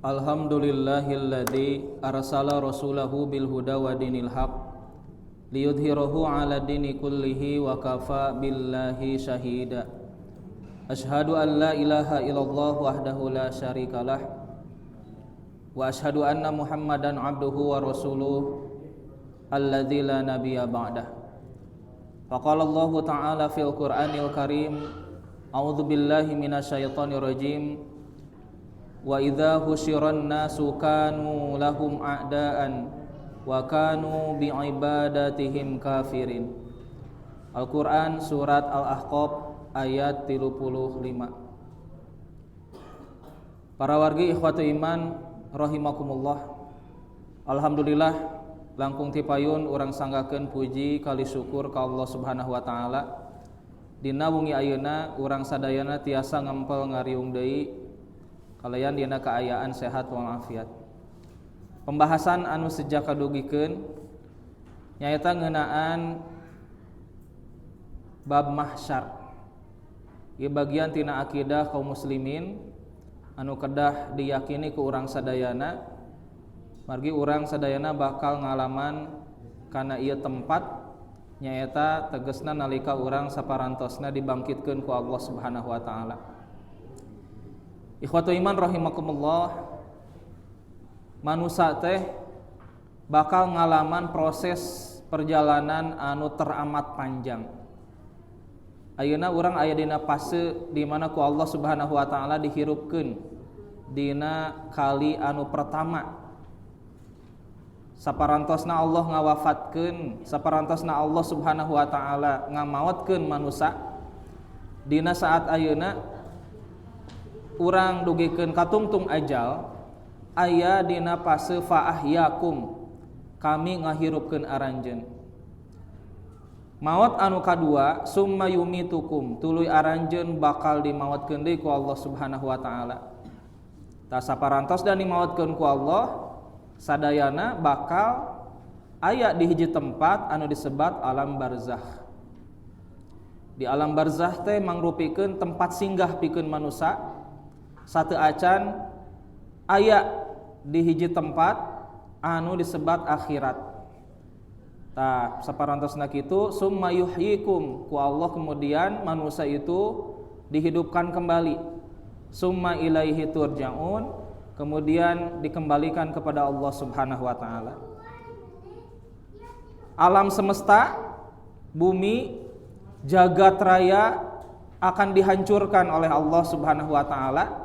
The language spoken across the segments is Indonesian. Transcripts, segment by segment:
Alhamdulillahilladzi arsala rasulahu bil huda wa dinil haq liyudhhirahu 'ala dini kullihi wa kafa billahi syahida. Asyhadu an la ilaha illallah wahdahu la syarikalah wa asyhadu anna Muhammadan 'abduhu wa rasuluh alladzi la nabiyya ba'dah. Faqala Allah ta'ala fil Qur'anil Karim, a'udzu billahi minasyaitonir rajim. Wa idza husyiran nasu kanu lahum a'daan wa kanu bi'ibadatihim kafirin. Al-Qur'an surat Al-Ahqaf ayat 35. Para wargi ikhwatu iman rahimakumullah. Alhamdulillah langkung ti payun urang sanggakeun puji kali syukur ka Allah Subhanahu wa taala. Dina wengi ayeuna urang sadayana tiasa ngempel ngariung deui kalayan dina kaayaan sehat walafiat. Pembahasan anu sejak kadugikeun nyaeta ngeunaan bab mahsyar. Ieu bagian tina akidah kaum muslimin anu kedah diyakini ku urang sadayana. Margi urang sadayana bakal ngalaman kana ieu tempat nyaeta tegesna nalika urang saparantosna dibangkitkeun ku Allah Subhanahu wa taala. Ikhwatu iman rahimakumullah, manusia teh bakal ngalaman proses perjalanan anu teramat panjang. Ayeuna urang aya dina fase di mana ku Allah Subhanahu wa taala dihirupkeun dina kali anu pertama. Saparantosna Allah ngawafatkeun, saparantosna Allah Subhanahu wa taala ngamaotkeun manusia. Dina saat ayeuna urang dugikeun katungtung ajal aya dina fase fa'ahyakum, kami ngahirupkeun aranjeun. Maot anu kadua summa yumitukum, tuluy aranjeun bakal dimaotkeun deui ku Allah Subhanahu wa taala. Ta saparantos dan dimaotkeun ku Allah sadayana bakal aya di hiji tempat anu disebat alam barzakh. Di alam barzakh teh mangrupikeun tempat singgah pikeun manusia. Satu acan aya di hiji tempat anu disebat akhirat. Tah saparantosna kitu summa yuhyikum, ku Allah kemudian manusia itu dihidupkan kembali. Summa ilaihi turja'un, kemudian dikembalikan kepada Allah Subhanahu wa taala. Alam semesta, bumi, jagat raya akan dihancurkan oleh Allah Subhanahu wa taala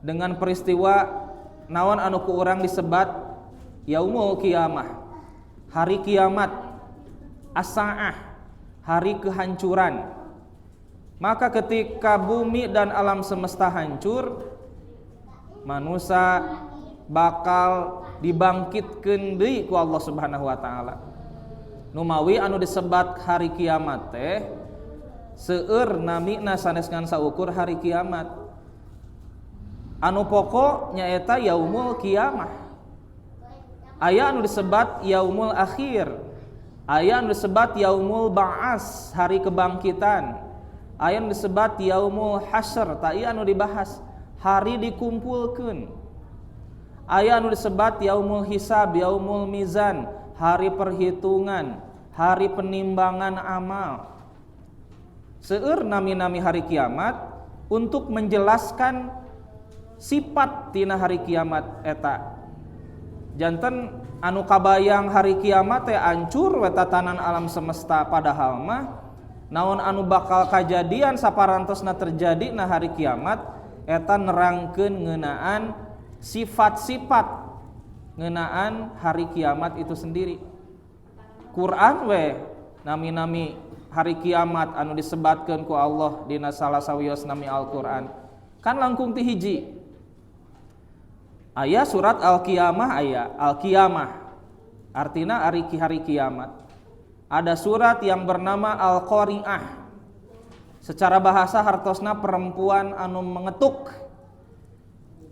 dengan peristiwa naon anu ku urang disebat yaumul qiyamah, hari kiamat, as-saah, hari kehancuran. Maka ketika bumi dan alam semesta hancur, manusia bakal dibangkitkeun deui ku Allah Subhanahu wa taala. Numawi anu disebat hari kiamat teh seueur namina sanes ngan saukur hari kiamat. Anu pokok nyaeta yaumul qiyamah. Aya anu disebat yaumul akhir, aya anu disebat yaumul ba'as, hari kebangkitan, aya anu disebat yaumul hasyr, ta ieu anu dibahas hari dikumpulkeun. Aya anu disebat yaumul hisab, yaumul mizan, hari perhitungan, hari penimbangan amal. Seueur nami-nami hari kiamat untuk menjelaskan sifat tina hari kiamat eta. Janten anu kabayang hari kiamat teh ancur we tatanan alam semesta, padahal mah naon anu bakal kajadian saparantosna terjadi na hari kiamat eta nerangkeun ngeunaan sifat-sifat ngeunaan hari kiamat itu sendiri. Quran we nami-nami hari kiamat anu disebatkeun ku Allah dina salah sawios nami Al-Qur'an kan langkung ti hiji. Aya surat Al-Qiyamah, aya Al-Qiyamah artina hari kiamat. Ada surat yang bernama Al-Qari'ah, secara bahasa hartosna perempuan anu mengetuk.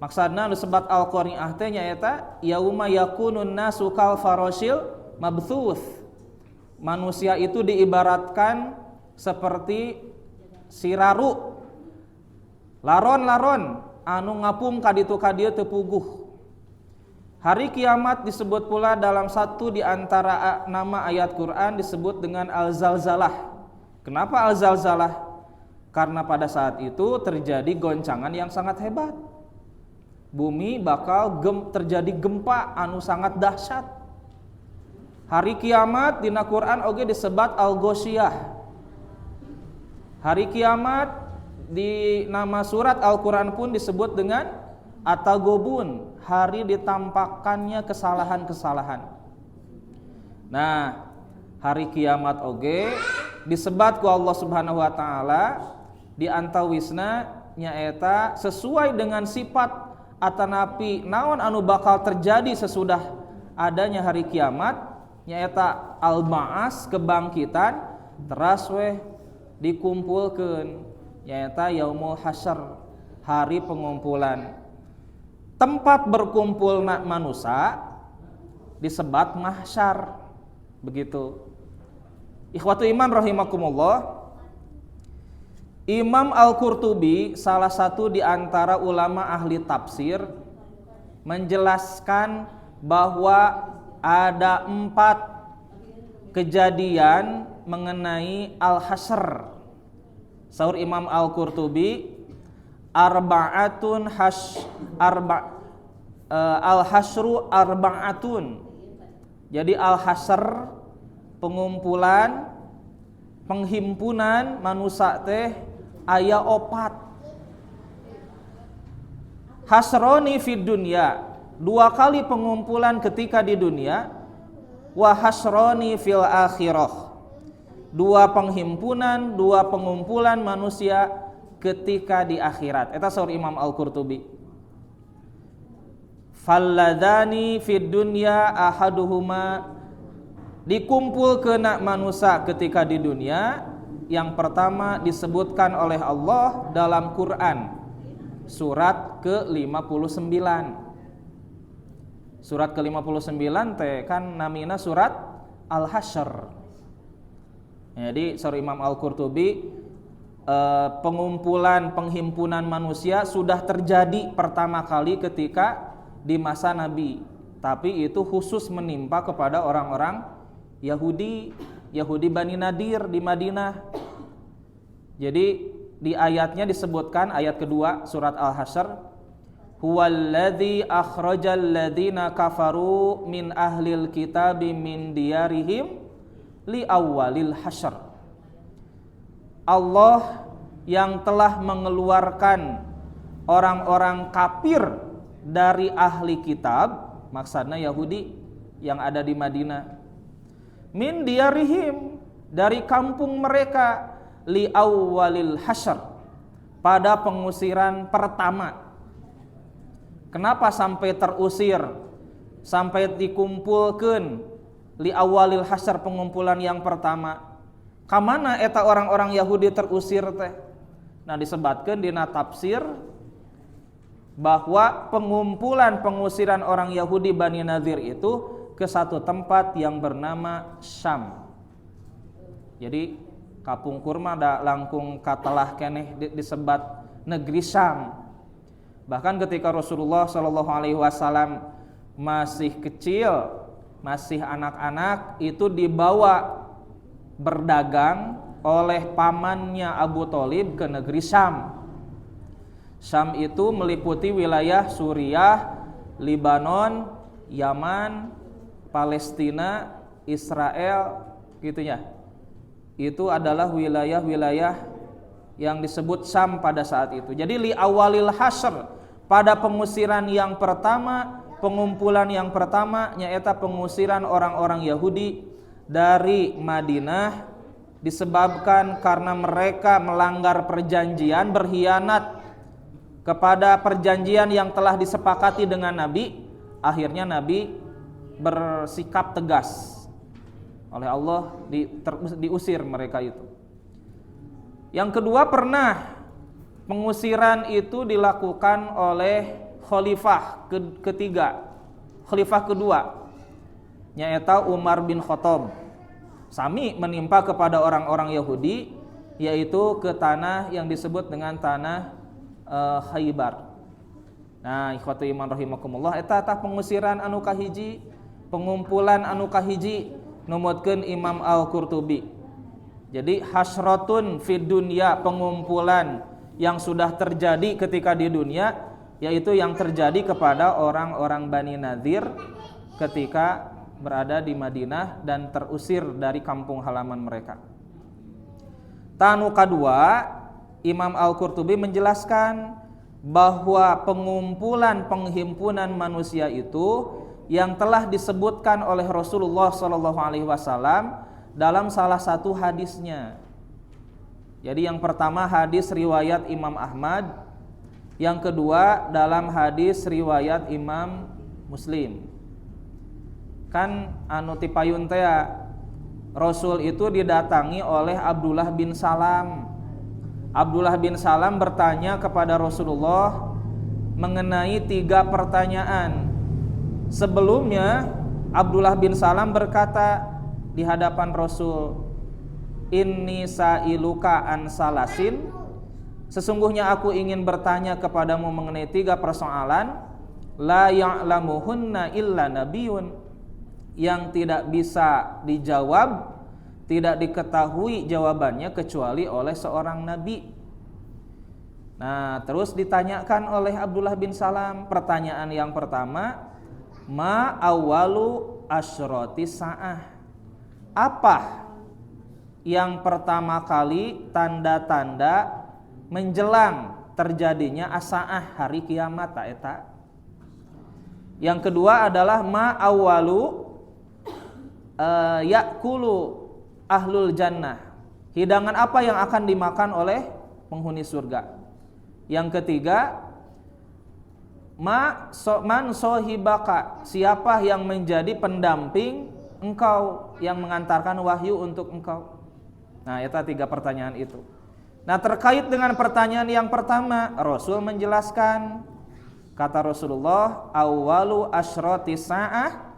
Maksudna anu sebat Al-Qari'ah teh nyaeta yauma yakunun nasu kal farosil mabthuth. Manusia itu diibaratkan seperti siraru, laron-laron anu ngapung kaditu kadieu teu puguh. Hari kiamat disebut pula dalam satu di antara nama ayat Quran disebut dengan Al-Zalzalah. Kenapa Al-Zalzalah? Karena pada saat itu terjadi goncangan yang sangat hebat. Bumi bakal terjadi gempa anu sangat dahsyat. Hari kiamat dina Quran oge disebut Al-Ghoshiyah. Hari kiamat di nama surat Al-Quran pun disebut dengan At-Taghabun, hari ditampakkannya kesalahan-kesalahan. Nah, hari kiamat oge disebut ku Allah Subhanahu wa taala di antawisna nyaeta sesuai dengan sifat atanapi naon anu bakal terjadi sesudah adanya hari kiamat nyaeta al-ba'as, kebangkitan, teras weh dikumpulkeun nyaeta yaumul hasyr, hari pengumpulan. Tempat berkumpul manusia disebut mahsyar. Begitu. Ikhwatu iman rahimakumullah. Imam Al-Qurtubi, salah satu di antara ulama ahli tafsir, menjelaskan bahwa ada 4 kejadian mengenai Al-Hasyr. Saur Imam Al-Qurtubi, al-hasyru arba'atun. Jadi al-hasyr pengumpulan, penghimpunan manusia teh aya 4. Hasroni fid dunya, 2 kali pengumpulan ketika di dunia. Wa hasroni fil akhirah, 2 penghimpunan, 2 pengumpulan manusia ketika di akhirat. Eta saur Imam Al-Qurtubi. Falladani fid dunya ahaduhuma, dikumpulkeun manusia ketika di dunia. Yang pertama disebutkan oleh Allah dalam Quran surat ke-59. Surat ke-59 teh kan namina surat Al-Hasyr. Jadi saur Imam Al-Qurtubi, pengumpulan, penghimpunan manusia sudah terjadi pertama kali ketika di masa Nabi, tapi itu khusus menimpa kepada orang-orang Yahudi Bani Nadir di Madinah. Jadi di ayatnya disebutkan, ayat kedua surat Al-Hasyr, huwallazi akhrajal ladzina kafaru min ahlil kitabi min diyarihim li awwalil hasyr. Allah yang telah mengeluarkan orang-orang kafir dari ahli kitab, maksudnya Yahudi yang ada di Madinah, min diyarihim, dari kampung mereka, li awwalil hasyr, pada pengusiran pertama. Kenapa sampai terusir, sampai dikumpulkan li awwalil hasyr, pengumpulan yang pertama? Kamana eta orang-orang Yahudi terusir teh? Nah, disebutkan dina tafsir bahwa pengumpulan pengusiran orang Yahudi Bani Nadir itu ke satu tempat yang bernama Syam. Jadi kapung kurma da langkung katelah keneh disebut negeri Syam. Bahkan ketika Rasulullah SAW masih kecil, masih anak-anak, itu dibawa berdagang oleh pamannya Abu Thalib ke negeri Syam. Syam itu meliputi wilayah Suriah, Libanon, Yaman, Palestina, Israel, gitunya. Itu adalah wilayah-wilayah yang disebut Syam pada saat itu. Jadi li awalil hasyr, pada pengusiran yang pertama, pengumpulan yang pertama nyaeta pengusiran orang-orang Yahudi dari Madinah disebabkan karena mereka melanggar perjanjian, berkhianat kepada perjanjian yang telah disepakati dengan Nabi. Akhirnya Nabi bersikap tegas, oleh Allah diusir mereka itu. Yang kedua, pernah pengusiran itu dilakukan oleh khalifah ketiga, khalifah kedua, yaitu Umar bin Khattab. Sami menimpa kepada orang-orang Yahudi, yaitu ke tanah yang disebut dengan tanah Khaybar. Nah, ikhwatu iman rahimakumullah, eta tah pengusiran anu kahiji, pengumpulan anu kahiji numutkeun Imam Al-Qurtubi. Jadi hasratun fid dunya, pengumpulan yang sudah terjadi ketika di dunia, yaitu yang terjadi kepada orang-orang Bani Nadir ketika berada di Madinah dan terusir dari kampung halaman mereka. Tanu kedua, Imam Al-Qurtubi menjelaskan bahwa pengumpulan penghimpunan manusia itu yang telah disebutkan oleh Rasulullah SAW dalam salah satu hadisnya. Jadi yang pertama hadis riwayat Imam Ahmad, yang kedua dalam hadis riwayat Imam Muslim. Kan anu tipayun teh Rasul itu didatangi oleh Abdullah bin Salam. Abdullah bin Salam bertanya kepada Rasulullah mengenai 3 pertanyaan. Sebelumnya Abdullah bin Salam berkata di hadapan Rasul, "Inni sa'iluka an salasin." Sesungguhnya aku ingin bertanya kepadamu mengenai 3 persoalan. La ya'lamuhunna illa nabiyun, yang tidak bisa dijawab, tidak diketahui jawabannya kecuali oleh seorang nabi. Nah, terus ditanyakan oleh Abdullah bin Salam, pertanyaan yang pertama, ma awwalu asyrati sa'ah. Apa yang pertama kali tanda-tanda menjelang terjadinya as-sa'ah, hari kiamat ta eta? Yang kedua adalah ma awwalu yakulu ahlul jannah, hidangan apa yang akan dimakan oleh penghuni surga. Yang ketiga, man sohibaka, siapa yang menjadi pendamping engkau, yang mengantarkan wahyu untuk engkau. Nah, itu 3 pertanyaan itu. Nah, terkait dengan pertanyaan yang pertama, Rasul menjelaskan, kata Rasulullah, awwalu asyrati sa'ah,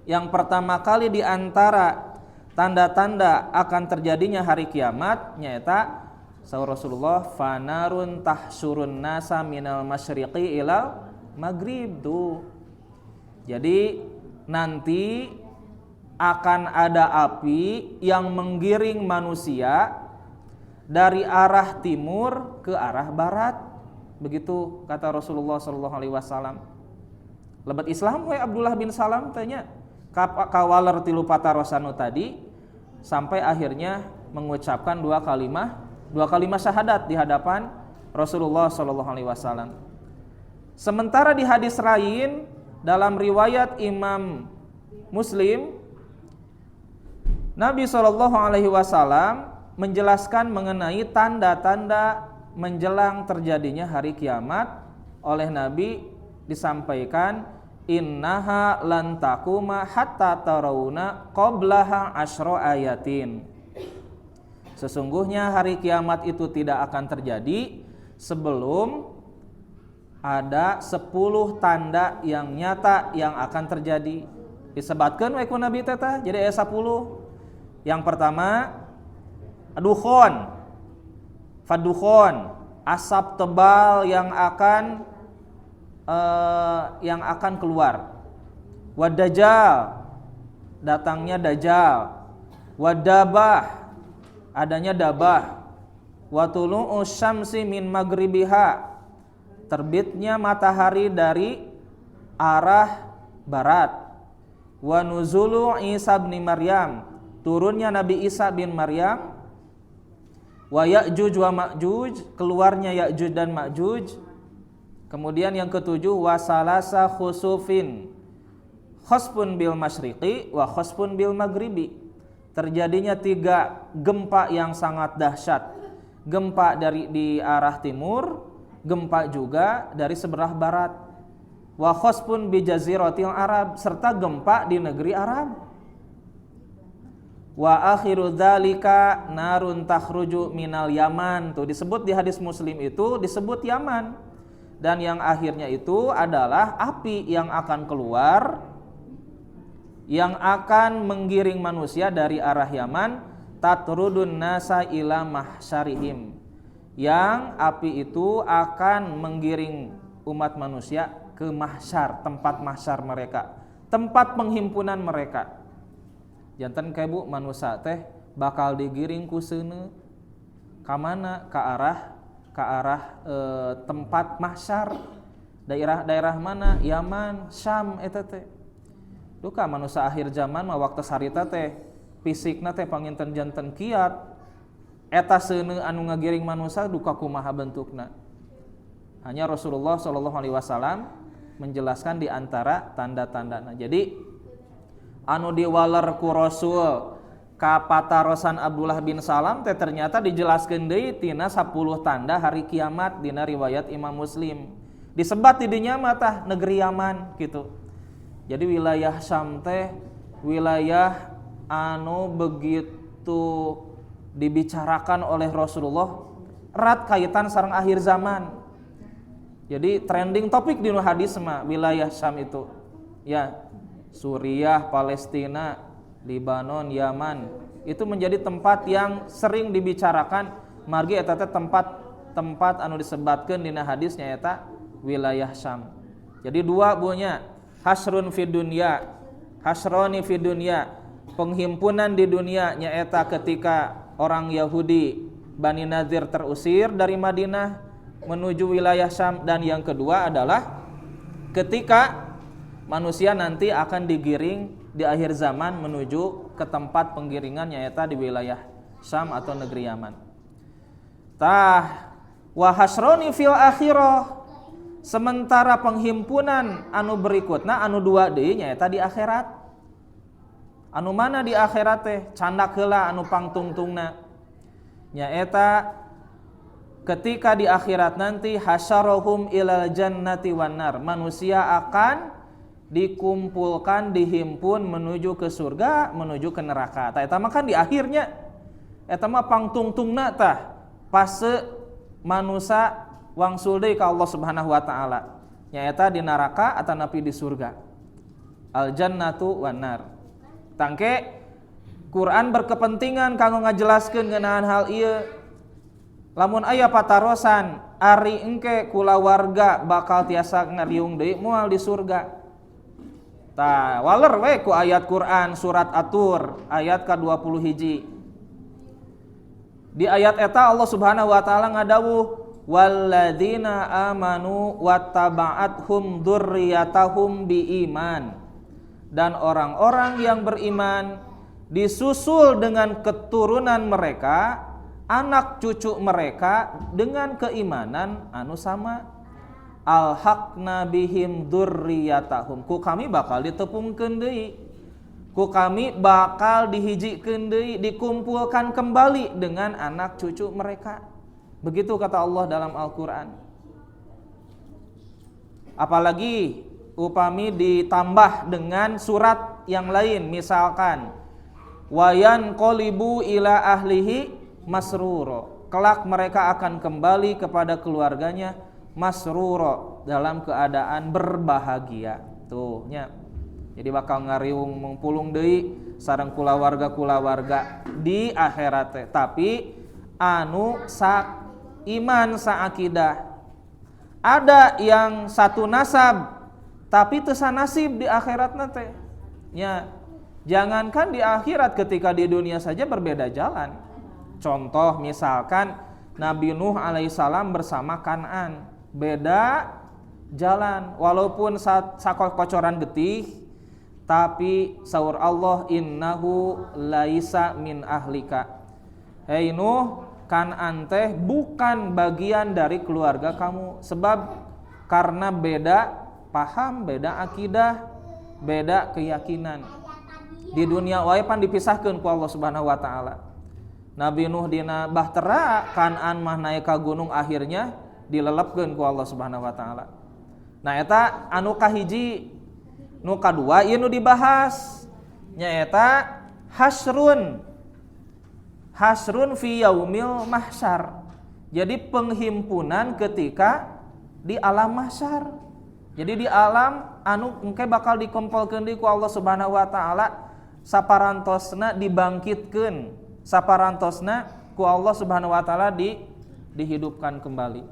yang pertama kali di antara tanda-tanda akan terjadinya hari kiamat nyata sahur Rasulullah, fanarun tahsyurun nasa minal masyriqi ilal maghrib tuh. Jadi nanti akan ada api yang menggiring manusia dari arah timur ke arah barat. Begitu kata Rasulullah SAW. Lebat Islam we Abdullah bin Salam tanya kawaler tilu patarosanu tadi, sampai akhirnya mengucapkan 2 kalimat syahadat di hadapan Rasulullah SAW. Sementara di hadis lain dalam riwayat Imam Muslim, Nabi SAW menjelaskan mengenai tanda-tanda menjelang terjadinya hari kiamat. Oleh Nabi disampaikan, innaha lan takuma hatta tarawuna qablaha asyra ayatin. Sesungguhnya hari kiamat itu tidak akan terjadi sebelum ada 10 tanda yang nyata yang akan terjadi. Disebutkan wa ku Nabi teta, jadi ayat 10. Yang pertama, fadukhon, asap tebal yang akan keluar. Wadajjal, datangnya dajjal. Wadabah, adanya dabah. Watulu'u syamsi min maghribiha, terbitnya matahari dari arah barat. Wa nuzulu Isa bin Maryam, turunnya Nabi Isa bin Maryam. Wa Ya'juj wa Ma'juj, keluarnya Ya'juj dan Ma'juj. Kemudian yang ketujuh, wasalasa khusufin, khosfun bil masyriqi wa khosfun bil maghribi, terjadinya 3 gempa yang sangat dahsyat. Gempa di arah timur, gempa juga dari sebelah barat. Wa khosfun bi jaziratil Arab, serta gempa di negeri Arab. Wa akhiru dzalika narun takhruju minal Yaman, tuh disebut di hadis Muslim itu disebut Yaman. Dan yang akhirnya itu adalah api yang akan keluar, yang akan menggiring manusia dari arah Yaman, tatrudun nasa ila mahsyarihim, yang api itu akan menggiring umat manusia ke mahsyar, tempat mahsyar mereka, tempat penghimpunan mereka. Janten kayak bu manusia teh bakal digiring ku seuneu ka mana? Ka arah tempat mahsyar. Daerah mana? Yaman, Syam eta teh. Duka manusia akhir zaman mah waktu sarita teh fisikna teh panginten janten kiat. Eta seuneu anu ngagiring manusia duka kumaha bentukna. Hanya Rasulullah SAW menjelaskan di antara tanda-tandana. Jadi anu diwaler ku Rasul ka patarosan Abdullah bin Salam teh ternyata dijelaskeun deui tina 10 tanda hari kiamat dina riwayat Imam Muslim. Disebat di dinya mah tah negeri Yaman gitu. Jadi wilayah Syam teh wilayah anu begitu dibicarakan oleh Rasulullah erat kaitan sareng akhir zaman. Jadi trending topik di hadis mah wilayah Syam itu. Ya, Suriah, Palestina, Libanon, Yaman. Itu menjadi tempat yang sering dibicarakan margi eta teh tempat anu disebatkeun dina hadisnya eta wilayah Syam. Jadi dua bunya, hasrun fid dunya, hasroni fid dunya. Penghimpunan di dunia nyaeta ketika orang Yahudi Bani Nadir terusir dari Madinah menuju wilayah Syam, dan yang kedua adalah ketika manusia nanti akan digiring di akhir zaman menuju ke tempat penggiringan yaitu di wilayah Syam atau negeri Yaman. Wa hasroni fil akhirah, sementara penghimpunan anu berikutna anu dua deui nyaeta di akhirat. Anu mana di akhirat teh? Candak heula anu pangtungtungna nyaeta ketika di akhirat nanti hasyarahum ilal jannati wan nar, manusia akan dikumpulkan, dihimpun menuju ke surga, menuju ke neraka. Tah eta mah kan di akhirnya eta mah pangtungtungna tah fase manusia wangsul deui ka Allah Subhanahu wa taala. Nyaeta di neraka atanapi di surga. Al jannatu wan nar. Tangke Quran berkepentingan kanggo ngajelaskeun ngeunaan hal ieu. Lamun aya patarosan ari engke kulawarga bakal tiasa ngariung deui moal di surga. Tah waler we ku ayat Quran surat At-Tur ayat ka-21. Di ayat eta Allah Subhanahu wa taala ngadawuh walladzina amanu wattaba'athum dzurriyyatahum biiman, dan orang-orang yang beriman disusul dengan keturunan mereka, anak cucu mereka dengan keimanan anu sama. Alhaqna bihim dzurriyyatahum, ku kami bakal ditepungkeun deui, ku kami bakal dihijikeun deui, dikumpulkan kembali dengan anak cucu mereka. Begitu kata Allah dalam Al-Qur'an. Apalagi upami ditambah dengan surat yang lain, misalkan wayan qolibu ila ahlihi masruro, kelak mereka akan kembali kepada keluarganya masruro, dalam keadaan berbahagia. Tuh nya. Jadi bakal ngariung mengpulung deui sareng kulawarga di akhirat teh. Tapi anu sa iman sa akidah. Ada yang satu nasab tapi teu sanasib di akhirat teh. Nya, jangankan di akhirat, ketika di dunia saja berbeda jalan. Contoh misalkan Nabi Nuh alaihissalam bersama Kan'an, beda jalan, walaupun sakocoran getih, tapi saur Allah innahu laisa min ahlika. Hei Nuh, Kan'an teh bukan bagian dari keluarga kamu, sebab karena beda paham, beda akidah, beda keyakinan. Di dunia wae pan dipisahkeun ku Allah Subhanahu wa taala. Nabi Nuh dina bahtera, Kan'an mah naik ka gunung, akhirnya dilelepkeun ku Allah Subhanahu wa taala. Nah eta anu kahiji. Nu kadua ieu nu dibahas nyaeta hasrun fi yaumil mahsyar. Jadi penghimpunan ketika di alam mahsyar. Jadi di alam anu engke bakal dikumpulkeun deui ku Allah Subhanahu wa taala, saparantosna dibangkitkeun, saparantosna ku Allah Subhanahu wa taala dihidupkan kembali.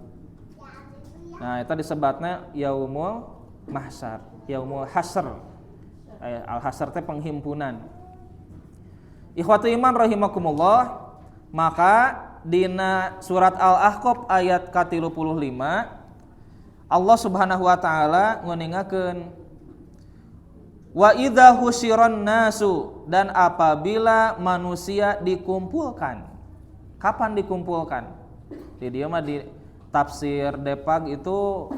Nah, itu disebutnya yaumul mahsyar, yaumul hasr. Al-hasr teh penghimpunan. Ikhwatu iman rahimakumullah, maka dina surat Al-Ahqaf ayat ke-35 Allah Subhanahu wa taala nguningakeun wa idza husyiran nasu, dan apabila manusia dikumpulkan. Kapan dikumpulkan? Di dia mah di tafsir Depag itu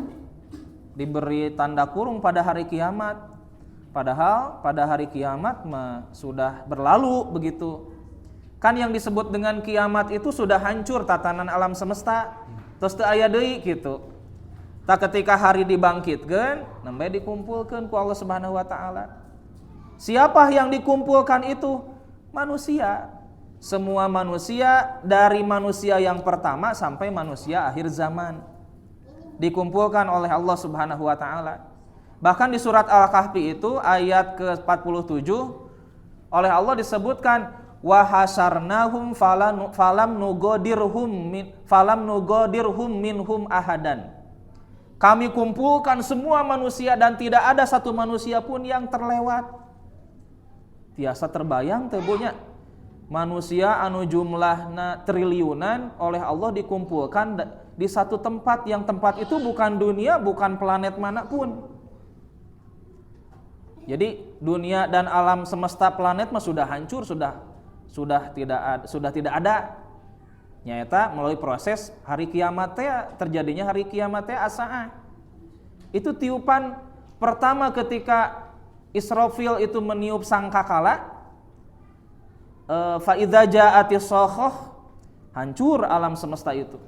diberi tanda kurung pada hari kiamat. Padahal pada hari kiamat mah sudah berlalu begitu. Kan yang disebut dengan kiamat itu sudah hancur tatanan alam semesta. Terus teu aya deui gitu. Tak ketika hari dibangkitkeun, nembe dikumpulkeun ku Allah Subhanahu wa taala. Siapa yang dikumpulkan itu? Manusia. Semua manusia, dari manusia yang pertama sampai manusia akhir zaman. Dikumpulkan oleh Allah Subhanahu wa taala. Bahkan di surat Al-Kahfi itu ayat ke-47 oleh Allah disebutkan wa hasarnahum falam nugodirhum minhum ahadan. Kami kumpulkan semua manusia dan tidak ada satu manusia pun yang terlewat. Tiasa terbayang teu nya manusia anu jumlahna triliunan oleh Allah dikumpulkan di satu tempat, yang tempat itu bukan dunia, bukan planet manapun. Jadi dunia dan alam semesta planet mah sudah hancur, sudah tidak ada. Nyata melalui proses hari kiamat teh, terjadinya hari kiamat teh asa'a. Itu tiupan pertama ketika Israfil itu meniup sangkakala, fa idza ja'atis shakhah, hancur alam semesta itu.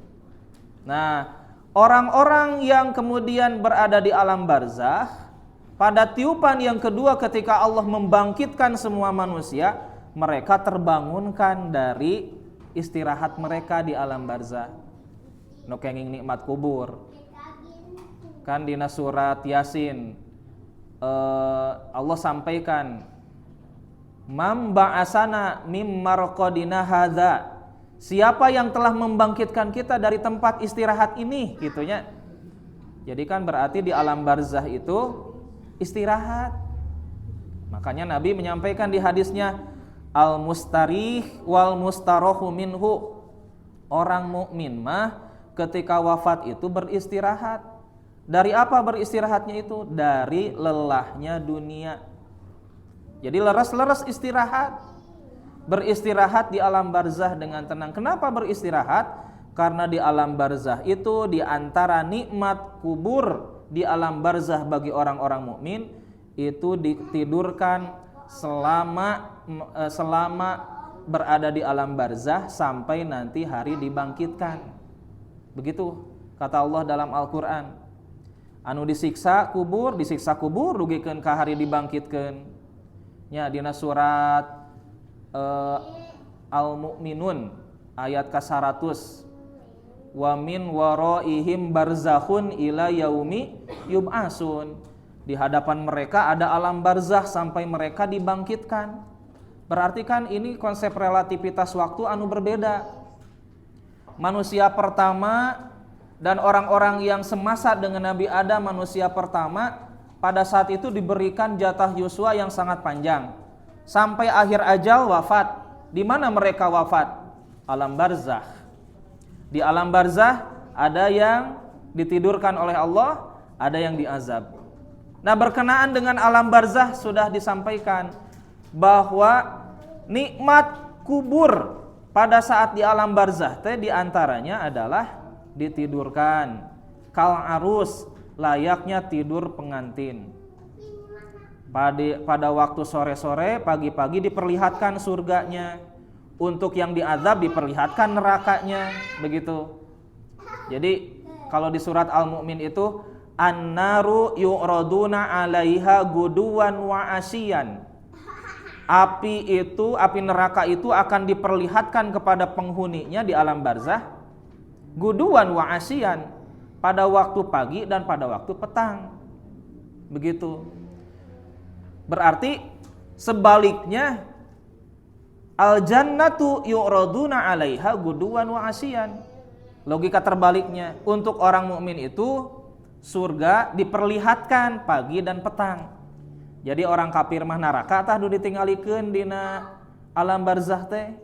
Nah, orang-orang yang kemudian berada di alam barzakh, pada tiupan yang kedua ketika Allah membangkitkan semua manusia, mereka terbangunkan dari istirahat mereka di alam barzakh. Nu kenging nikmat kubur. Kan dina surat Yasin Allah sampaikan mam ba'asana mim marqadina hadza. Siapa yang telah membangkitkan kita dari tempat istirahat ini, gitunya. Jadi kan berarti di alam barzakh itu istirahat. Makanya Nabi menyampaikan di hadisnya al-mustarih wal mustarahu minhu. Orang mukmin mah ketika wafat itu beristirahat. Dari apa beristirahatnya itu? Dari lelahnya dunia. Jadi leres-leres istirahat. Beristirahat di alam barzakh dengan tenang. Kenapa beristirahat? Karena di alam barzakh itu di antara nikmat kubur di alam barzakh bagi orang-orang mukmin itu ditidurkan selama berada di alam barzakh sampai nanti hari dibangkitkan. Begitu kata Allah dalam Al-Qur'an. Anu disiksa kubur dugikeun ka hari dibangkitkeun. Nya dina surat Al-Mu'minun ayat ke-100. Wa min waraihim barzakhun ila yaumi yub'asun. Di hadapan mereka ada alam barzakh sampai mereka dibangkitkan. Berarti kan ini konsep relativitas waktu anu berbeda. Manusia pertama dan orang-orang yang semasa dengan Nabi Adam, manusia pertama, pada saat itu diberikan jatah yuswa yang sangat panjang. Sampai akhir ajal wafat. Di mana mereka wafat? Alam barzakh. Di alam barzakh ada yang ditidurkan oleh Allah, ada yang diazab. Nah, berkenaan dengan alam barzakh sudah disampaikan bahwa nikmat kubur pada saat di alam barzakh teh diantaranya adalah ditidurkan kal arus, layaknya tidur pengantin. Pada waktu sore-sore, pagi-pagi diperlihatkan surganya. Untuk yang diazab diperlihatkan nerakanya, begitu. Jadi kalau di surat Al-Mu'min itu an-naru yu'raduna 'alaiha guduwan wa asyian. Api neraka itu akan diperlihatkan kepada penghuninya di alam barzakh guduwan wa asyian, pada waktu pagi dan pada waktu petang. Begitu. Berarti sebaliknya al-jannatu yu'raduna 'alaiha guduwan wa asyian. Logika terbaliknya, untuk orang mukmin itu surga diperlihatkan pagi dan petang. Jadi orang kafir mah neraka tah nu ditingalikeun dina alam barzah teh.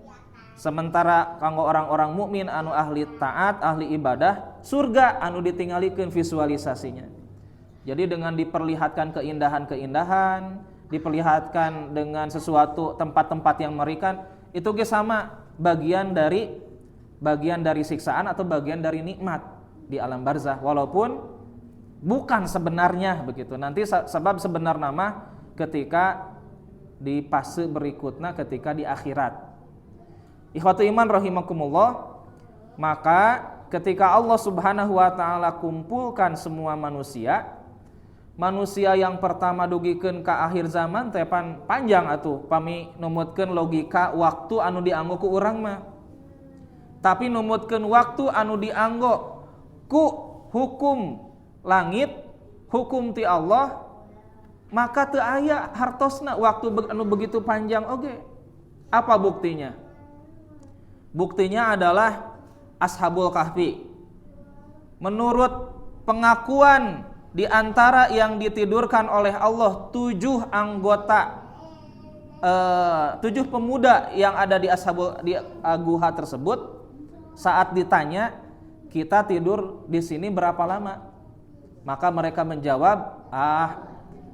Sementara kanggo orang-orang mukmin anu ahli taat, ahli ibadah, surga anu ditingalikeun visualisasinya. Jadi dengan diperlihatkan keindahan-keindahan, diperlihatkan dengan sesuatu tempat-tempat yang mengerikan, itu ge sama bagian dari siksaan atau bagian dari nikmat di alam barzah, walaupun bukan sebenarnya begitu. Nanti sebab sebenar nama ketika di fase berikutnya, ketika di akhirat. Ikhwatu iman rahimakumullah, maka ketika Allah Subhanahu wa taala kumpulkan semua manusia yang pertama dugikeun ka akhir zaman teh panjang atuh pami numutkeun logika waktu anu dianggo ku urang mah. Tapi numutkeun waktu anu dianggo ku hukum langit, hukum ti Allah, maka teu aya hartosna waktu anu begitu panjang oge. Apa buktinya? Buktinya adalah Ashabul Kahfi. Menurut pengakuan di antara yang ditidurkan oleh Allah 7 anggota 7 pemuda yang ada di guha tersebut, saat ditanya, kita tidur di sini berapa lama? Maka mereka menjawab,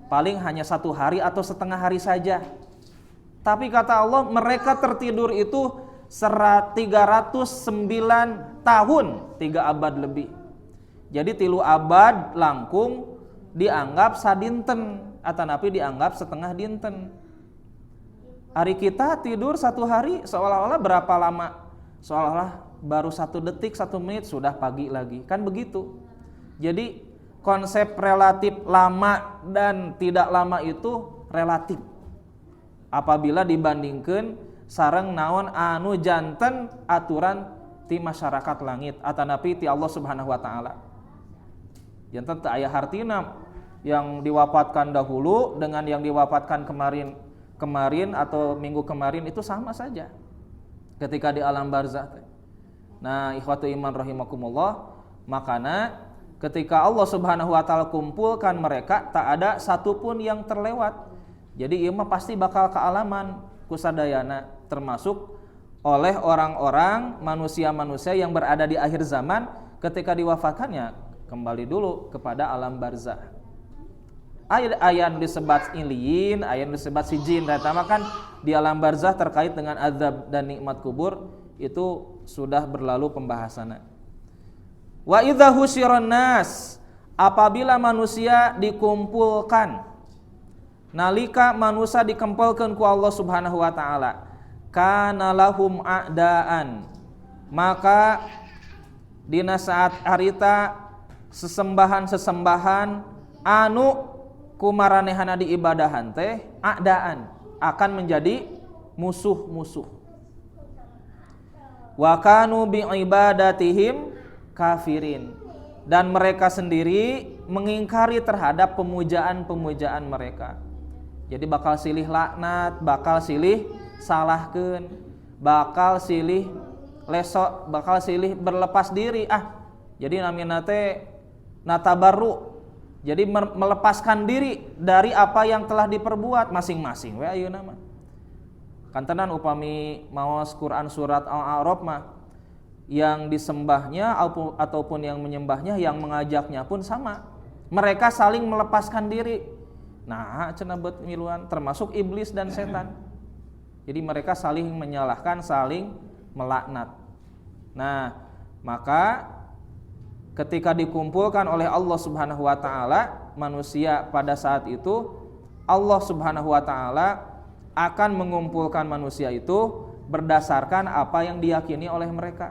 paling hanya 1 hari atau setengah hari saja. Tapi kata Allah, mereka tertidur itu 309 tahun, 3 abad lebih. Jadi 3 abad langkung dianggap sadinten, atanapi dianggap setengah dinten. Hari kita tidur 1 hari seolah-olah berapa lama? Seolah-olah baru 1 detik, 1 menit sudah pagi lagi. Kan begitu. Jadi konsep relatif lama dan tidak lama itu relatif. Apabila dibandingkan sareng naon anu janten aturan ti masyarakat langit atanapi ti Allah Subhanahu wa taala. Janten teu aya hartina yang diwafatkan dahulu dengan yang diwafatkan kemarin atau minggu kemarin itu sama saja ketika di alam barzah. Nah, ikhwatu iman rahimakumullah, makana ketika Allah Subhanahu wa taala kumpulkan mereka tak ada satupun yang terlewat. Jadi ieu mah pasti bakal kealaman kusadayana, termasuk oleh orang-orang manusia-manusia yang berada di akhir zaman ketika diwafatkannya kembali dulu kepada alam barzah. Ayat disebat iliyin, ayat disebat sijin, terutama kan di alam barzah terkait dengan azab dan nikmat kubur itu sudah berlalu pembahasannya. Wa idza husyiran nas, apabila manusia dikumpulkan, nalika manusia dikumpulkan ku Allah Subhanahu wa taala, kana lahum a'daan, maka dina saat harita sesembahan anu kumaranehana diibadahan teh a'daan akan menjadi musuh-musuh. Wa kanu bi'ibadatihim kafirin, dan mereka sendiri mengingkari terhadap pemujaan-pemujaan mereka. Jadi bakal silih laknat, bakal silih salahkeun, bakal silih lesok, bakal silih berlepas diri. Jadi namina teh natabarru. Jadi melepaskan diri dari apa yang telah diperbuat masing-masing we ayeuna mah. Kantenan upami maos Quran surat Al-A'raf mah, yang disembahnya ataupun yang menyembahnya, yang mengajaknya pun sama. Mereka saling melepaskan diri. Nah, cenah beut miluan termasuk iblis dan setan. Jadi mereka saling menyalahkan, saling melaknat. Nah, maka ketika dikumpulkan oleh Allah Subhanahu wa taala manusia pada saat itu, Allah Subhanahu wa taala akan mengumpulkan manusia itu berdasarkan apa yang diyakini oleh mereka.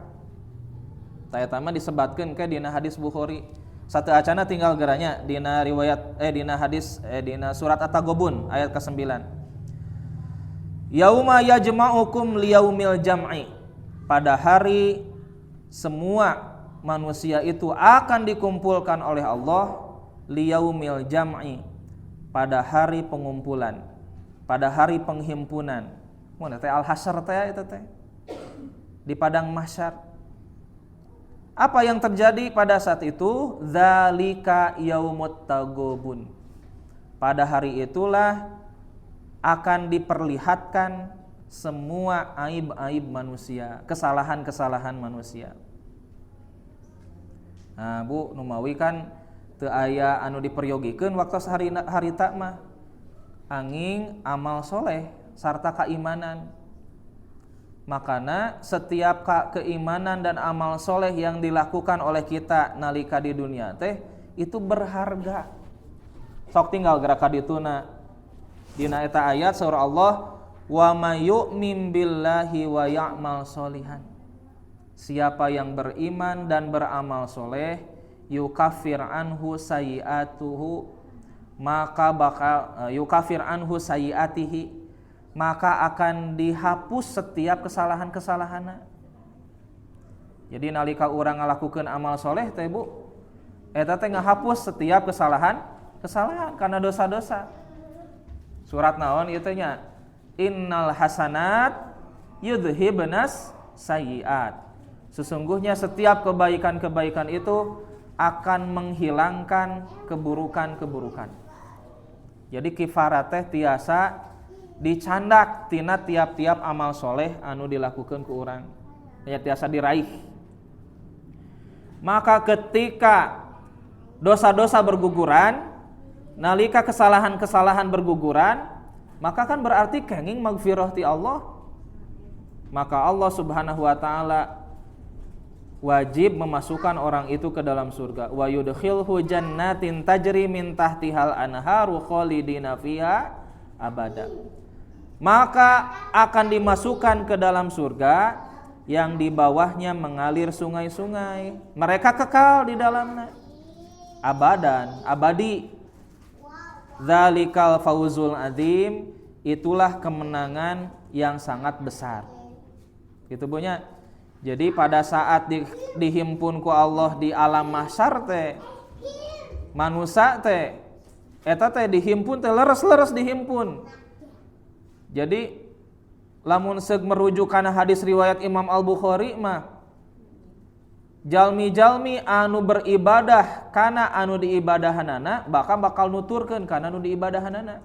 Tayatama disebatkeun ke dina hadis Bukhari. Satu acana tinggal geranya dina riwayat dina hadis dina surat At-Taghabun ayat ke-9. Yauma yajma'ukum liyaumil jam'i. Pada hari semua manusia itu akan dikumpulkan oleh Allah liyaumil jam'i, pada hari pengumpulan, pada hari penghimpunan. Mun teh al-hasyr teh eta teh di padang mahsyar. Apa yang terjadi pada saat itu? Dzalika yaumut taghabun. Pada hari itulah akan diperlihatkan semua aib-aib manusia, kesalahan-kesalahan manusia. Nah, Bu, numawi kan teu aya anu diperyogikeun waktu harita mah. Anging amal soleh sarta keimanan. Makana setiap keimanan dan amal soleh yang dilakukan oleh kita nalika di dunia teh itu berharga. Sok tinggal gerak kadituna. Dina eta ayat surah Allah, wa may yu'min billahi wa ya'mal solihan. Siapa yang beriman dan beramal soleh, yukafir anhu sayiatuhu, maka bakal yukafir anhu sayiatihi, maka akan dihapus setiap kesalahan-kesalahanna. Jadi nalika urang ngalakukeun amal soleh teh Bu, eta teh ngahapus setiap kesalahan karena dosa-dosa. Surat naon ieu teh nya? Innal hasanat yudhibnas sayyiat. Sesungguhnya setiap kebaikan-kebaikan itu akan menghilangkan keburukan-keburukan. Jadi kifarat teh tiasa dicandak tina tiap-tiap amal soleh anu dilakukan ku urang. Ya tiasa diraih. Maka ketika dosa-dosa berguguran, nalika kesalahan-kesalahan berguguran, maka kan berarti kenging magfirah ti Allah. Maka Allah Subhanahu wa taala wajib memasukkan orang itu ke dalam surga. Wa yudkhilhu jannatin tajri min tahtihal anharu khalidina fiha abada. Maka akan dimasukkan ke dalam surga yang di bawahnya mengalir sungai-sungai. Mereka kekal di dalamnya abadan, abadi. Dzalikal fauzul adzim, itulah kemenangan yang sangat besar. Gitu punya. Jadi pada saat dihimpun ku Allah di alam mahsyar teh, manusia teh eta teh dihimpun teh leres-leres dihimpun. Jadi lamun seug merujuk kana hadis riwayat Imam Al-Bukhari mah, jalmi-jalmi anu beribadah kana anu diibadahanana bakal nuturkeun kana anu diibadahanana.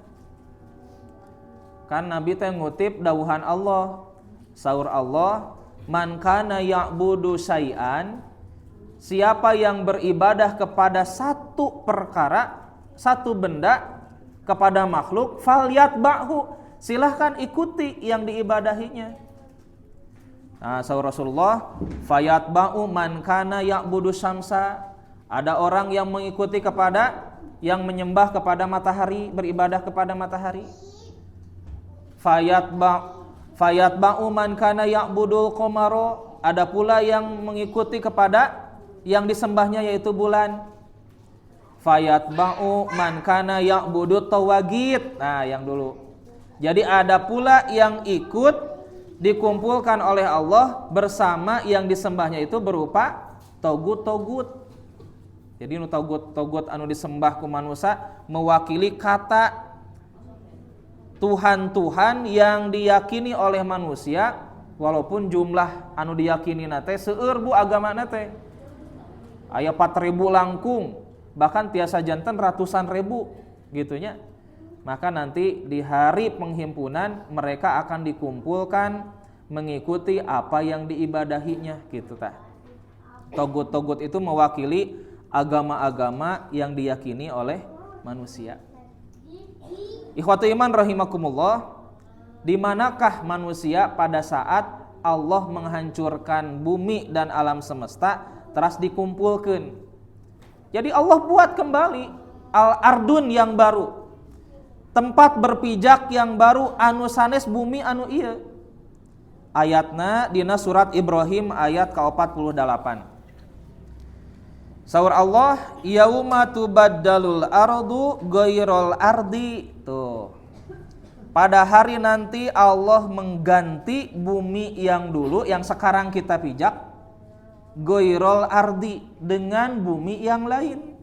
Kan Nabi teh ngutip dawuhan Allah, saur Allah, man kana ya'budu syai'an, siapa yang beribadah kepada satu perkara, satu benda, kepada makhluk, falyatba'hu, silahkan ikuti yang diibadahinya. Nah, saur Rasulullah, fayatba'u man kana ya'budu syamsa, ada orang yang mengikuti kepada yang menyembah kepada matahari, beribadah kepada matahari. Fayatba'u man kana ya'budul qamara, ada pula yang mengikuti kepada yang disembahnya yaitu bulan. Fayatba'u man kana ya'budut tawagit. Nah, yang dulu. Jadi ada pula yang ikut dikumpulkan oleh Allah bersama yang disembahnya itu berupa togut-togut. Jadi nu togut-togut anu disembah ku manusia mewakili kata Tuhan-Tuhan yang diyakini oleh manusia, walaupun jumlah anu diyakini nate seueur Bu agamana teh. Aya 4.000 langkung, bahkan tiasa janten ratusan ribu gitunya. Maka nanti di hari penghimpunan mereka akan dikumpulkan mengikuti apa yang diibadahinya gitu tah. Togut-togut itu mewakili agama-agama yang diyakini oleh manusia. Ikhwatu iman rahimakumullah, di manakah manusia pada saat Allah menghancurkan bumi dan alam semesta teras dikumpulkan? Jadi Allah buat kembali al-ardun yang baru, tempat berpijak yang baru anu sanes bumi anu ieu. Ayatna dina surat Ibrahim ayat ke-48. Saur Allah, yauma tubaddalul ardu ghairal ardi. Tuh. Pada hari nanti Allah mengganti bumi yang dulu yang sekarang kita pijak ghairal ardi dengan bumi yang lain.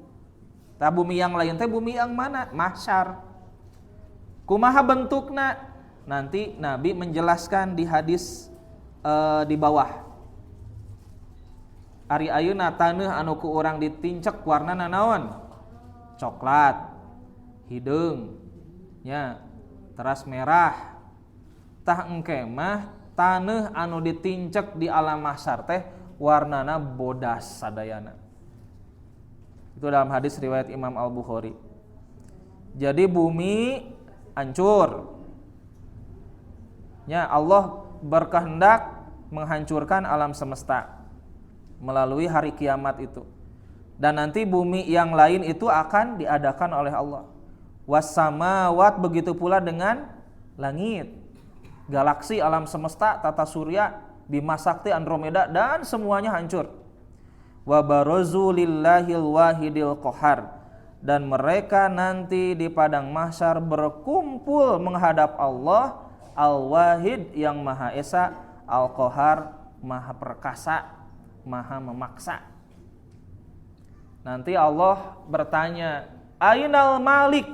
Tah bumi yang lain teh bumi yang mana? Mahsyar. Kumaha bentukna? Nanti Nabi menjelaskan di hadis di bawah. Ari ayeuna taneuh anu ku urang ditincek warnana naon? Coklat, hideung, nya, teras merah. Tah engke mah taneuh anu ditincek di alam mahsyar teh warnana bodas sadayana. Itu dalam hadis riwayat Imam Al-Bukhari. Jadi bumi hancur. Ya, Allah berkehendak menghancurkan alam semesta melalui hari kiamat itu. Dan nanti bumi yang lain itu akan diadakan oleh Allah. Was-samawat, begitu pula dengan langit, galaksi, alam semesta, tata surya, Bima Sakti, Andromeda, dan semuanya hancur. Wa barazu lillahil wahidil qahar, dan mereka nanti di padang mahsyar berkumpul menghadap Allah Al-Wahid yang Maha Esa, Al-Qahar Maha Perkasa, Maha Memaksa. Nanti Allah bertanya, Ainal Malik,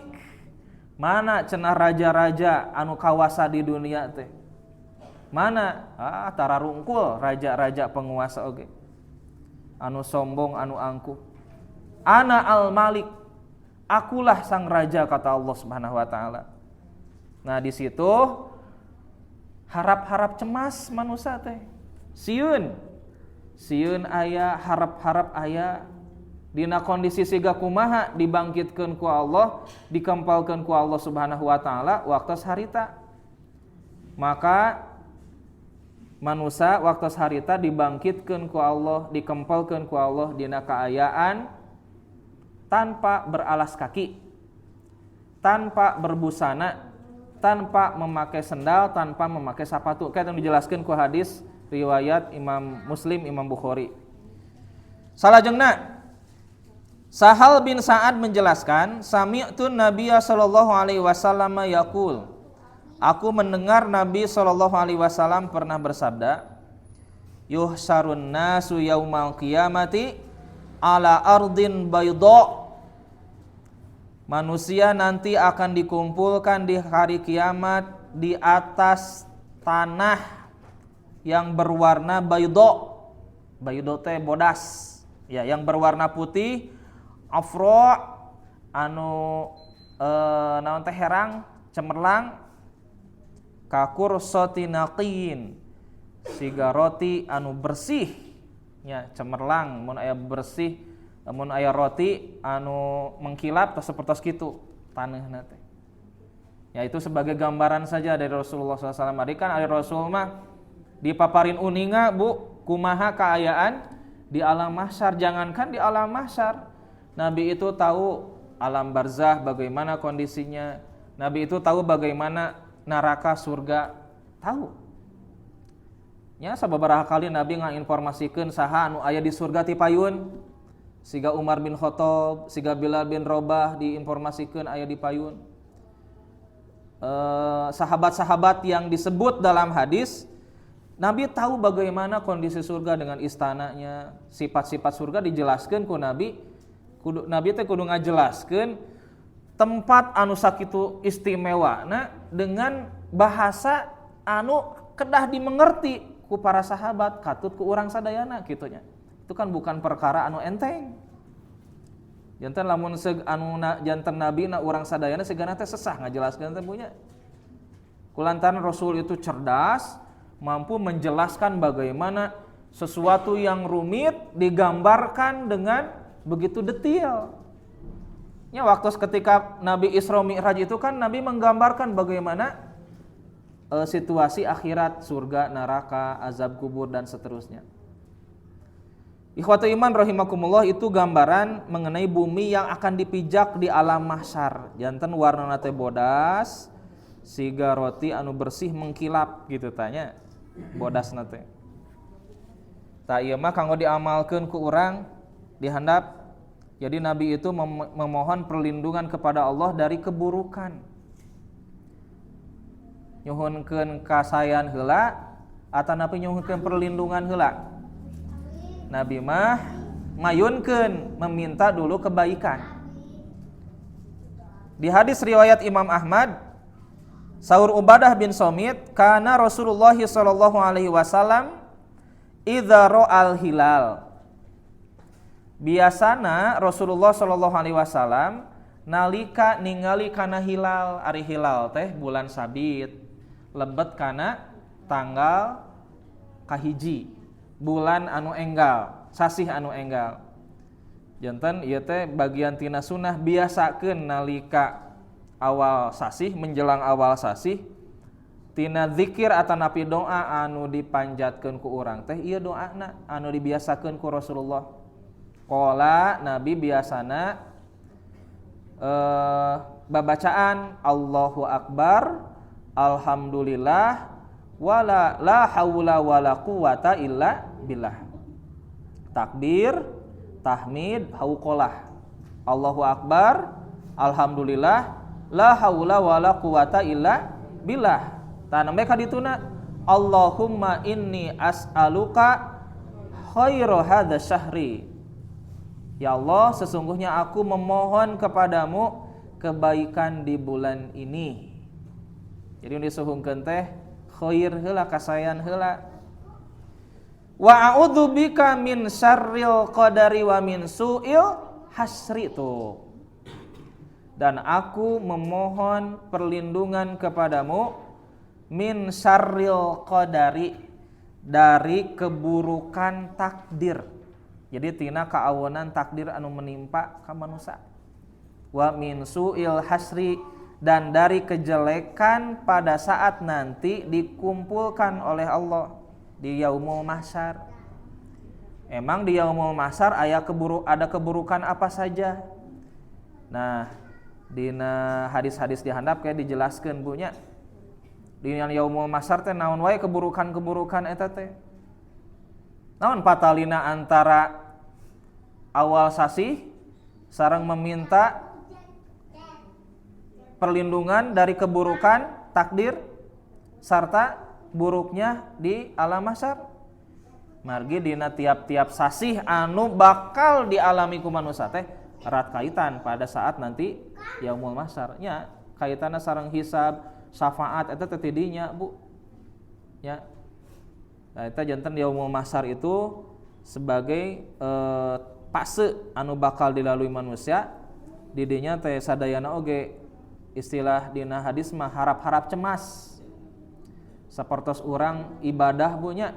mana cenah raja-raja anu kawasa di dunia teh? Mana? Tara rungkul raja-raja penguasa oge. Anu sombong, anu angkuh. Ana Al-Malik, akulah sang raja, kata Allah Subhanahu wa taala. Nah, di situ harap-harap cemas manusia teh. Sieun aya, harap-harap aya, dina kondisi siga kumaha dibangkitkeun ku Allah, dikempalkeun ku Allah Subhanahu wa taala waktu harita. Maka manusia waktu harita dibangkitkeun ku Allah, dikempalkeun ku Allah dina kaayaan tanpa beralas kaki, tanpa berbusana, tanpa memakai sendal, tanpa memakai sepatu. Kayak yang dijelaskan ku hadis riwayat Imam Muslim, Imam Bukhari. Salajengna Sahal bin Sa'ad menjelaskan, sami'tu Nabiyya sallallahu alaihi wasallam yaqul, aku mendengar Nabi sallallahu alaihi wasallam pernah bersabda, yuhsarun nasu yaumal qiyamati ala ardin bayda, manusia nanti akan dikumpulkan di hari kiamat di atas tanah yang berwarna baydo. Baydo teh bodas, ya, yang berwarna putih. Afro anu naon teh herang, cemerlang. Kakur soti naqin, siga roti anu bersih, ya, cemerlang. Mun aya bersih, mun aya roti anu mengkilap tos sapertos kitu taneuhna teh. Ya, itu sebagai gambaran saja dari Rasulullah SAW. Ari kan ari Rasul mah dipaparin uninga, Bu, kumaha kaayaan di alam mahsyar. Jangankan di alam mahsyar, Nabi itu tahu alam barzah bagaimana kondisinya. Nabi itu tahu bagaimana neraka, surga, tahu. Nya sababaraha kali Nabi ngainformasikeun saha anu aya di surga ti payun. Siga Umar bin Khattab, siga Bilal bin Rabah diinformasikeun aya di payun. Sahabat-sahabat yang disebut dalam hadis, Nabi tahu bagaimana kondisi surga dengan istananya, sifat-sifat surga dijelaskan ku Nabi. Nabi teh kudu ngajelaskeun tempat anu sakitu istimewana dengan bahasa anu kedah dimengerti ku para sahabat, katut ku urang sadayana kitunya. Itu kan bukan perkara anu enteng. Janten lamun janten Nabi na urang sadayana segana teh sesah ngajelaskeun teh punya. Kulantaran Rasul itu cerdas, mampu menjelaskan bagaimana sesuatu yang rumit digambarkan dengan begitu detail. Ya, waktu ketika Nabi Isra Mi'raj itu kan Nabi menggambarkan bagaimana situasi akhirat, surga, neraka, azab kubur dan seterusnya. Ikhwatu iman rahimakumullah, itu gambaran mengenai bumi yang akan dipijak di alam mahsyar. Janten warnana teh bodas, siga roti anu bersih mengkilap gitu tanya. Bodas nate. Tak ieu mah kanggo diamalkeun ku urang dihandap. Jadi Nabi itu memohon perlindungan kepada Allah dari keburukan. Nyuhunkeun kasayan heula atanapi nyuhunkeun perlindungan heula. Nabi mah mayunkeun meminta dulu kebaikan. Di hadis riwayat Imam Ahmad, Saur Ubadah bin Somit, kana Rasulullah sallallahu alaihi wasallam idza ra'al hilal Biasana Rasulullah sallallahu alaihi wasallam nalika ningali kana hilal, ari hilal teh bulan sabit, lebet kana tanggal kahiji, bulan anu enggal, sasih anu enggal. Janten ieu teh bagian tina sunnah biasakeun nalika awal sasih menjelang awal sasih tina zikir atanapi doa anu dipanjatkeun ku urang teh ieu doana anu dibiasakeun ku Rasulullah. Qala Nabi biasana babacaan Allahu Akbar, Alhamdulillah, wala la haula wala quwata illa billah. Takbir, tahmid, hauqalah. Allahu Akbar, Alhamdulillah, la haula wala quwata illa billah. Tah nembe ka dituna Allahumma inni as'aluka khairu hadza syahri. Ya Allah, sesungguhnya aku memohon kepadamu kebaikan di bulan ini. Jadi disuhungkeun teh khair heula, kasayan heula. Wa a'udzubika min syarril qadari wa min su'il hasri tuh. Dan aku memohon perlindungan kepadamu min syarril qadari, dari keburukan takdir. Jadi tina kaaweunan takdir anu menimpa ka manusia. Wa min su'il hasri, dan dari kejelekan pada saat nanti dikumpulkan oleh Allah di yaumul mahsyar. Emang di yaumul mahsyar ada keburukan apa saja? Nah, dina hadis-hadis dihandap kayak dijelaskeun bunya. Di yaumul mahsyar teh naon wae keburukan-keburukan eta teh? Naon patalina antara awal sasih sareng meminta perlindungan dari keburukan takdir sarta buruknya di alam mahsyar. Margi dina tiap-tiap sasih anu bakal dialami ku manusia teh erat kaitan pada saat nanti yaumul mahsyar nya, kaitanna sareng hisab, syafaat eta teh tidinya, Bu. Ya. Nah, eta janten yaumul mahsyar itu sebagai fase anu bakal dilalui manusia. Di dinya teh sadayana oge istilah dina hadis mah harap-harap cemas. Sapertos urang ibadah bunya.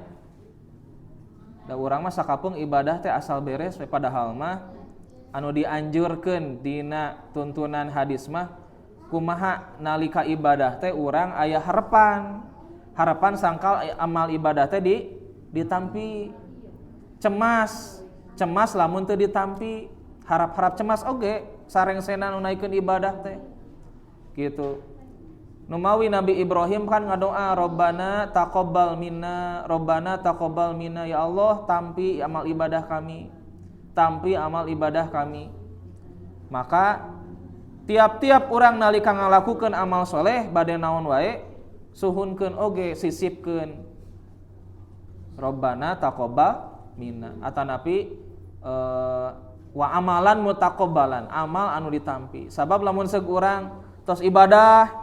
Da urang mah sakapeung ibadah teh asal beres we, padahal mah anu dianjurkeun dina tuntunan hadis mah kumaha nalika ibadah teh urang aya harapan sangkal amal ibadah teh ditampi. Cemas lamun teu ditampi, harap-harap cemas oge sarengsena nu naikeun ibadah teh. Gitu. Numawi Nabi Ibrahim kan ngadoa Rabbana taqabbal minna, Rabbana taqabbal minna, ya Allah tampi amal ibadah kami. Tampi amal ibadah kami. Maka tiap-tiap urang nalika ngalakukeun amal soleh bade naon wae suhunkeun oge, sisipkeun Rabbana taqabbal minna, atanapi wa amalan mutaqabbalan, amal anu ditampi. Sabab lamun seug urang tos ibadah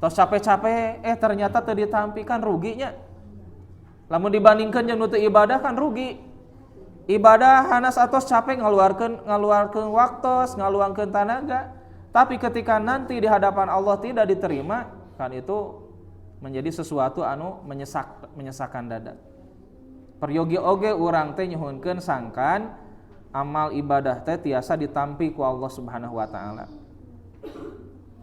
tos capek-capek ternyata teu ditampi kan ruginya. Lamun dibandingkeun jeung nu teu ibadah kan rugi. Ibadah hanas atos capek ngaluarkeun waktos, ngaluangkeun tenaga, tapi ketika nanti di hadapan Allah tidak diterima, kan itu menjadi sesuatu anu menyesakan dada. Peryogi oge urang teh nyuhunkeun sangkan amal ibadah teh tiasa ditampi ku Allah Subhanahu wa taala.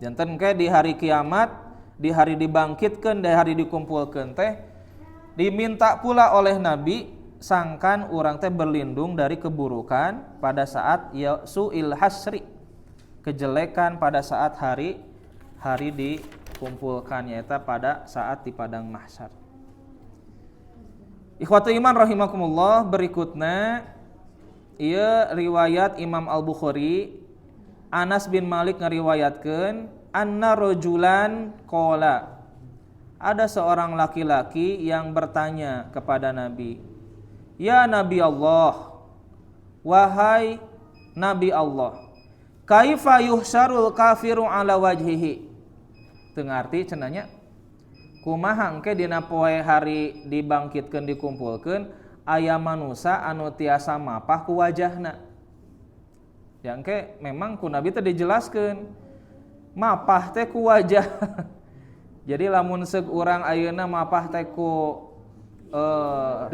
Janten ke di hari kiamat, di hari dibangkitkeun, di hari dikumpulkeun teh diminta pula oleh Nabi sangkan urang teh berlindung dari keburukan pada saat su'il hasri, kejelekan pada saat hari dikumpulkan, yaitu pada saat di padang mahsyar. Ikhwatul iman rahimakumullah, berikutnya ieu riwayat Imam Al-Bukhari, Anas bin Malik ngariwayatkeun anna rajulan qala, ada seorang laki-laki yang bertanya kepada Nabi, ya Nabi Allah, wahai Nabi Allah, kaifa yuhsyarul kafiru ala wajhihi. Teu ngarti cenanya kumaha engke dina poe hari dibangkitkeun dikumpulkeun aya manusia anu tiasa mapah ku wajahna. Yang ke memang ku Nabi teh dijelaskeun mapah teh ku wajah. Jadi lamun seug urang ayeuna mapah teh ku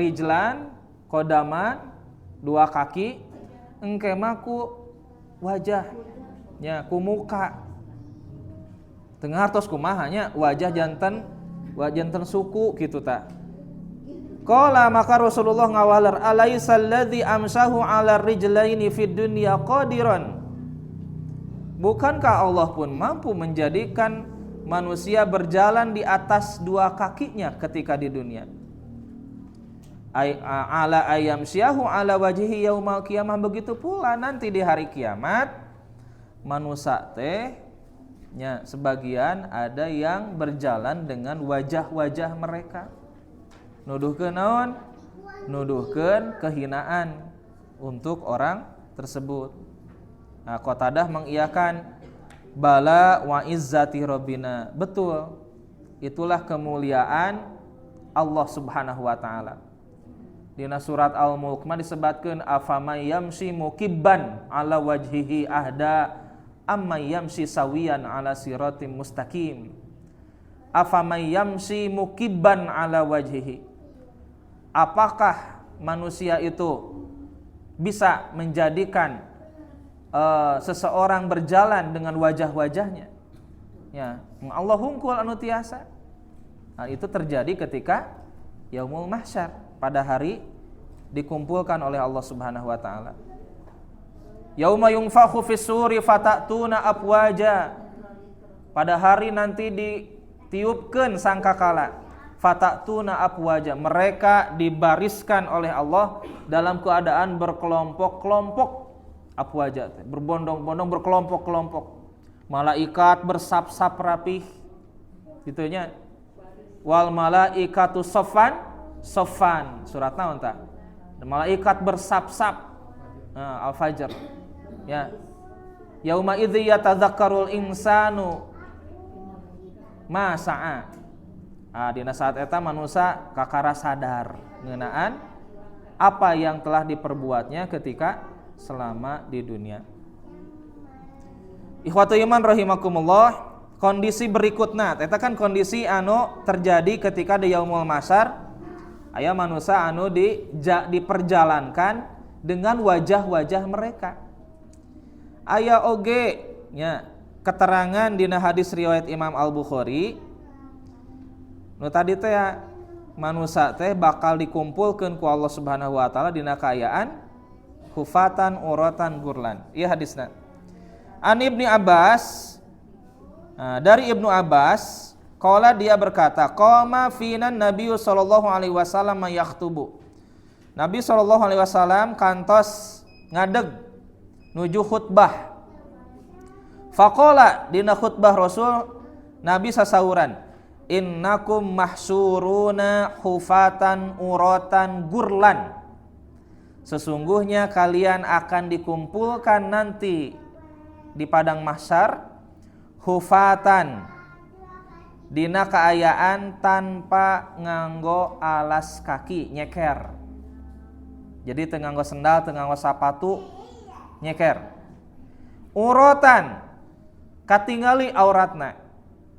rijlan, kodaman, dua kaki, engke mah ku wajah, nya ku muka. Teu ngartos kumaha nya wajah janten suku kitu ta. Qala maka Rasulullah ngawalar alaisal ladzi amsahu ala rijlaini fid dunya qadiran. Bukankah Allah pun mampu menjadikan manusia berjalan di atas dua kakinya ketika di dunia? Ala ayamsyahu ala wajhihi yaumal qiyamah, begitu pula nanti di hari kiamat manusia teh nya sebagian ada yang berjalan dengan wajah-wajah mereka. Nuduhkeun naon? Nuduhkeun kehinaan untuk orang tersebut. Nah, Qatadah mengiyakan bala wa izzati rabbina. Betul. Itulah kemuliaan Allah Subhanahu wa taala. Dina surat Al-Mulk mah disebutkeun afamay yamshi mukibban ala wajhihi ahda ammay yamshi sawiyan ala siratim mustaqim. Afamay yamshi mukibban ala wajhihi. Apakah manusia itu bisa menjadikan seseorang berjalan dengan wajah-wajahnya? Ya, Allah hungkul anu tiasa. Nah, itu terjadi ketika yaumul mahsyar, pada hari dikumpulkan oleh Allah Subhanahu wa taala. Yauma yunfakhu fis-suri fatatuna afwaja. Pada hari nanti ditiupkeun sangkakala, fatatuna afwaja, mereka dibariskan oleh Allah dalam keadaan berkelompok-kelompok. Afwaja, berbondong-bondong, berkelompok-kelompok. Malaikat bersap-sap rapih. Gitunya. Wal malaikatu saffan saffan. Surat naon tah? Malaikat bersap-sap. Al-Fajr. Ya. Yauma idzi yatadzakkarul insanu ma sa'a. Dina saat eta manusia kakara sadar ngeunaan apa yang telah diperbuatnya ketika selama di dunia. Ikhwatul iman rahimakumullah, kondisi berikutna eta kan kondisi anu terjadi ketika di yaumul mahsyar, aya manusia anu diperjalankan dengan wajah-wajah mereka. Aya oge nya keterangan dina hadis riwayat Imam Al-Bukhari nu tadi teh manusia teh bakal dikumpulkeun ku Allah Subhanahu wa taala dina kaayaan hufatan uratan gurlan. Iya hadisna. An Ibnu Abbas, dari Ibnu Abbas, qala dia berkata, qama fina Nabi sallallahu alaihi wasallam yakhtubu. Nabi sallallahu alaihi wasallam kantos ngadeg nuju khutbah. Faqala dina khutbah Rasul Nabi sasauran, innakum mahsuruna hufatan uratan gurlan. Sesungguhnya kalian akan dikumpulkan nanti di padang mahsyar hufatan, dina kaayaan tanpa nganggo alas kaki, nyeker. Jadi teu nganggo sendal, teu nganggo sapatu, nyeker. Uratan, katingali auratna,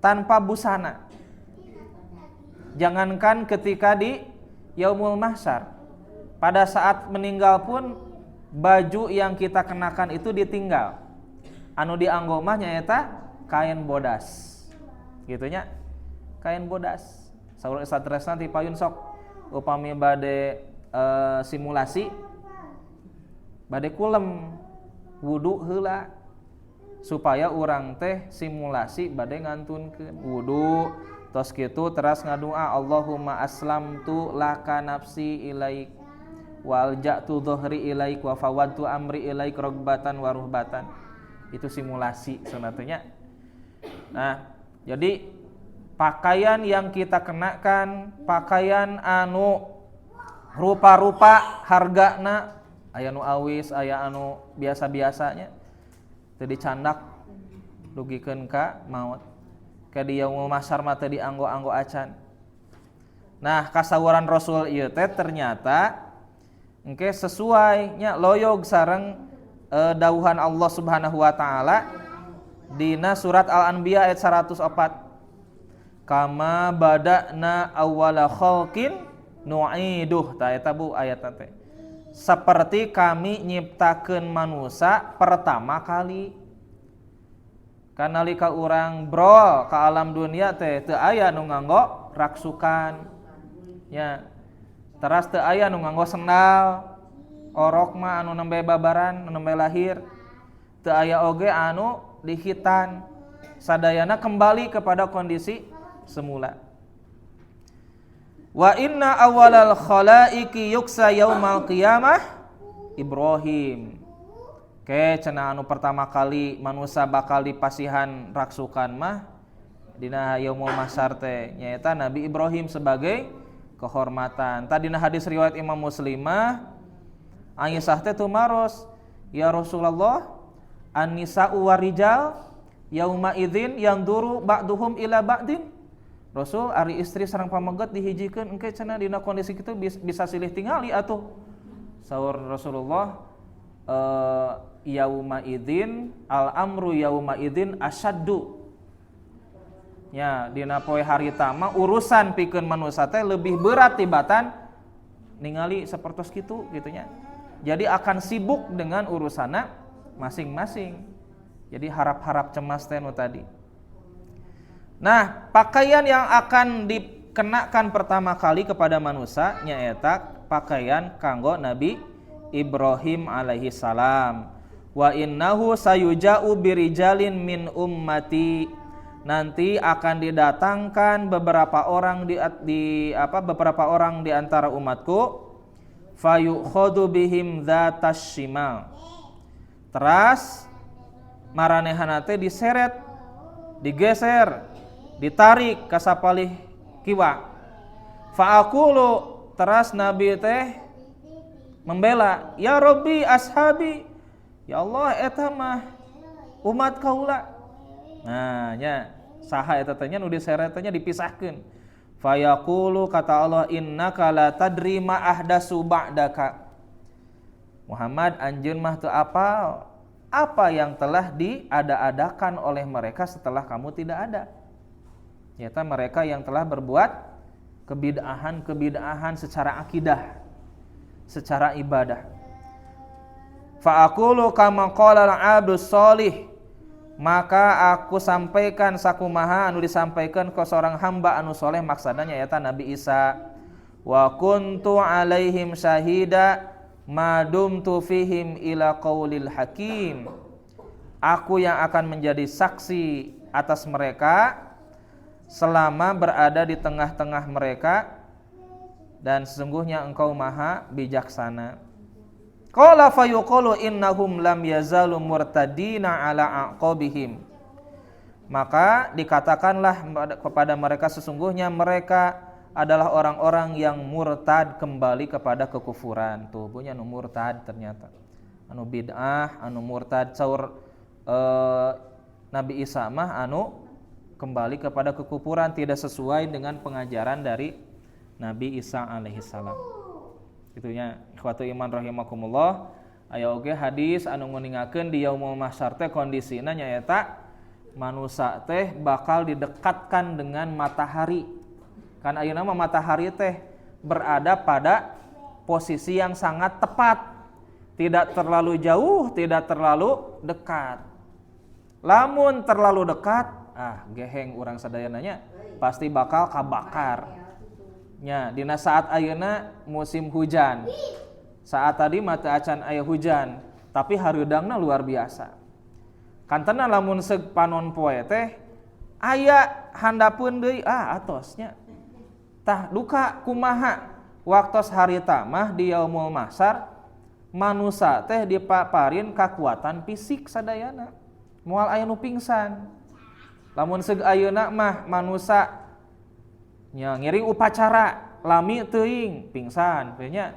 tanpa busana. Jangankan ketika di yaumul mahsyar, pada saat meninggal pun baju yang kita kenakan itu ditinggal. Anu dianggo mah nyaeta kain bodas. Gitunya. Kain bodas. Saur satresna ti payun sok upami bade simulasi bade kulem wudu heula supaya urang teh simulasi bade ngantunkeun wudu tos kitu teras ngadua Allahumma aslamtu laka nafsi ilaik wal ja'tu dhuhri ilaik wa fawadtu amri ilaik ragbatan wa ruhbatan. Itu simulasi sunatnya. Nah, jadi pakaian yang kita kenakan, pakaian anu rupa-rupa hargana, aya nu awis, aya anu biasa-biasanya, teu dicandak dugikeun ka maut. Ka di yaumul mahsyar mah teu dianggo-anggo acan. Nah, kasawuran Rasul ieu teh ternyata engke sesuai nya loyog sareng dawuhan Allah Subhanahu wa taala dina surat Al-Anbiya ayat 104. Kama bada'na awwala khalqin nu'iduh. Tah eta Bu ayat teh. Seperti kami nyiptakeun manusia pertama kali. Kanalika urang brol ka alam dunia teh teu aya nu nganggo raksukan. Ya. Teras teu aya nu nganggo sendal. Orok mah anu nembe babaran, anu nembe lahir. Teu aya oge anu dihitan. Sadayana kembali kepada kondisi semula. Wa inna awwalal khalaiqi yuksa yaumal qiyamah Ibrahim. Ke cenah anu pertama kali manusia bakal dipasihan raksukan mah dina yaumul mahsyar teh nyaeta Nabi Ibrahim sebagai kehormatan. Tadina hadis riwayat Imam Muslim mah Aisyah teh tumaros, ya Rasulullah, an-nisa'u warijal yauma idzin yanduru ba'duhum ila ba'din. Rasul ari istri sareng pameget dihijikeun engke cenah dina kondisi kitu bisa silih tingali atuh. Saur Rasulullah yauma idzin al-amru yauma idzin asyaddu. Ya, dina poe harita mah urusan pikeun manusia teh lebih berat tibatan ningali sapertos kitu gitu nya. Jadi akan sibuk dengan urusana masing-masing. Jadi harap-harap cemas teh nu tadi. Nah, pakaian yang akan dikenakan pertama kali kepada manusia nyaeta pakaian kanggo Nabi Ibrahim alaihi salam. Wa innahu sayuja'u birijalin min ummati. Nanti akan didatangkan beberapa orang beberapa orang di antara umatku fayukhadu bihim dzatas shimal. Teras maranehana teh diseret, digeser, ditarik ka sapalih kiwa. Fa aqulu teras Nabi teh membela, ya Rabbi ashabi, ya Allah eta mah umat kaula. Nah nya saha eta teh nya nu diseret teh nya dipisahkeun. Fa yaqulu kata Allah innaka la tadri ma ahdasu ba'daka. Muhammad anjeun mah teu apal apa yang telah diada-adakan oleh mereka setelah kamu tidak ada. Nyata mereka yang telah berbuat kebid'ahan secara akidah, secara ibadah. Fa aqulu kama qala al-'abdus shalih, maka aku sampaikan sakumaha anu disampaikan ke seorang hamba anu soleh, maksadanya nyata Nabi Isa. Wa kuntu alaihim syahida madumtu fihim ila qaulil hakim. Aku yang akan menjadi saksi atas mereka selama berada di tengah-tengah mereka, dan sesungguhnya engkau maha bijaksana. Qala fayuqalu innahum lam yazalu murtadina ala aqabihim. Maka dikatakanlah kepada mereka sesungguhnya mereka adalah orang-orang yang murtad kembali kepada kekufuran. Tuh punya anu murtad ternyata. Anu bid'ah, anu murtad saur Nabi Isa mah anu kembali kepada kekufuran, tidak sesuai dengan pengajaran dari Nabi Isa alaihi salam. Itunya ikhwatu iman rahimakumullah. Aya oge hadis anu nguningakeun di yaumul mahsyar teh kondisina nyaeta manusia teh bakal didekatkan dengan matahari. Kan ayeuna mah matahari teh berada pada posisi yang sangat tepat. Tidak terlalu jauh, tidak terlalu dekat. Lamun terlalu dekat, geheng urang sadayananya pasti bakal kabakar. Nya dina saat ayeuna musim hujan. Saat tadi mah teu acan aya hujan, tapi hareudangna luar biasa. Kantana lamun seug panon poe teh aya handapeun deui atosnya. Tah duka kumaha waktos harita mah di yaumul mahsyar manusia teh dipaparin kakuatan fisik sadayana. Moal aya nu pingsan. Lamun seug ayeuna mah manusia nya ngiring upacara lami teuing pingsan, nya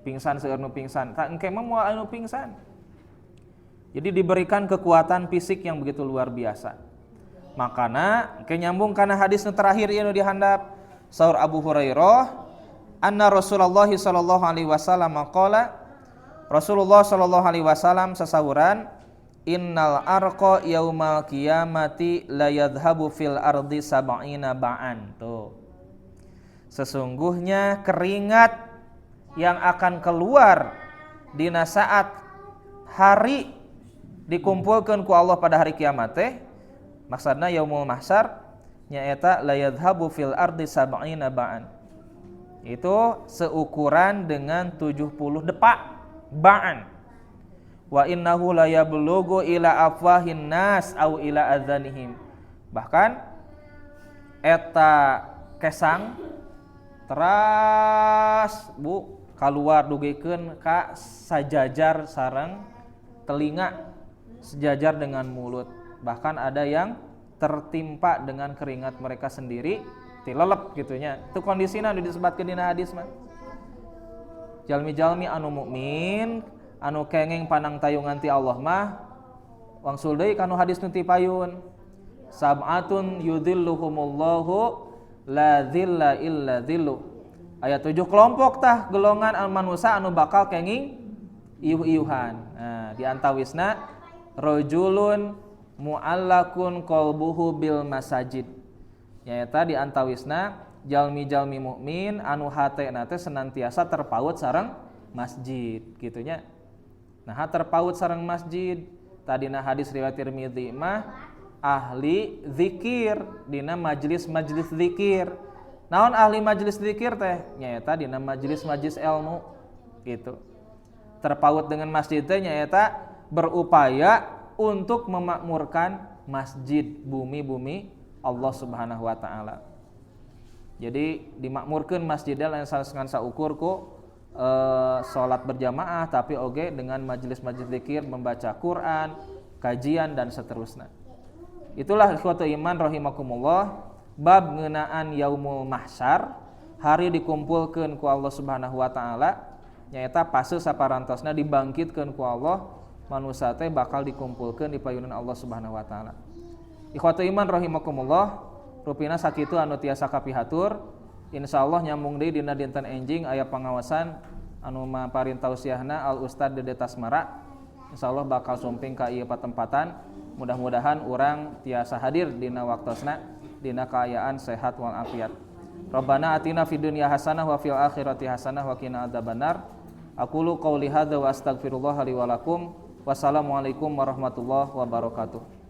pingsan seueur nu pingsan. Tak engke mah moal aya nu pingsan. Jadi diberikan kekuatan fisik yang begitu luar biasa. Makana engke nyambung kana hadis nu terakhir ieu nu dihandap saur Abu Hurairah, anna Rasulullah sallallahu alaihi wasallam qala, Rasulullah sallallahu alaihi wasallam sasawuran, innal arqa yaumal qiyamati la yadhhabu fil ardi sab'ina ba'an. Tuh. Sesungguhnya keringat yang akan keluar dina saat hari dikumpulkeun ku Allah pada hari kiamat teh, maksudna yaumul mahsyar nyaeta la yadhhabu fil ardi sab'ina ba'an. Itu seukuran dengan 70 depa ba'an. Wa innahu la yablughu ila afwahin nas au ila adzanihim. Bahkan eta kesang teras kaluar dugikeun ka sajajar sareng telinga, sejajar dengan mulut. Bahkan ada yang tertimpa dengan keringat mereka sendiri, tilelep gitunya. Itu kondisina disebutkeun dina hadis mah. Jalmi-jalmi anu mukmin, anu kenging panang tayungan ti Allah mah wangsul deui kanu hadis nu ti payun. Sab'atun yudhilluhumullahu la dhilla illa dhillu. Aya 7 kelompok tah golongan manusia anu bakal kenging iuh-iuhan. Nah, di antawisna rajulun mu'allakun qalbuhu bil masajid. Nyaeta di antawisna jalmi-jalmi mukmin anu hatena teh senantiasa terpaut sareng masjid gitunya. Nah, terpaut sareng masjid tadina hadis riwayat Tirmidzi mah ahli zikir dina majelis-majelis zikir. Naon ahli majelis zikir teh? Nyaeta dina majelis-majelis ilmu gitu. Terpaut dengan masjid teh nyaeta berupaya untuk memakmurkan masjid bumi-bumi Allah Subhanahu wa taala. Jadi dimakmurkeun masjidnya lain saneskan saukur ku salat berjamaah, tapi oge dengan majelis-majelis zikir, membaca Quran, kajian dan seterusnya. Itulah ikhwatu iman rahimakumullah, bab ngeunaan yaumul mahsyar, hari dikumpulkeun ku Allah Subhanahu wa taala, nyaeta pase saparantosna dibangkitkeun ku Allah, manusia teh bakal dikumpulkeun di payunan Allah Subhanahu wa taala. Ikhwatu iman rahimakumullah, rupina sakitu anu tiasa kapihatur. Insyaallah nyambung deui dina dinten enjing aya pangawasan anu maparin tausiahna Al Ustad Dede Tasmara. Insyaallah bakal sumping ka ieu patempatan. Mudah-mudahan urang tiasa hadir dina waktosna dina kaayaan sehat wal afiat. Rabbana atina fid dunya hasanah wa fil akhirati hasanah wa qina adzabannar. Aqulu qouli hadza wa astaghfirullah li wa lakum. Wassalamualaikum warahmatullahi wabarakatuh.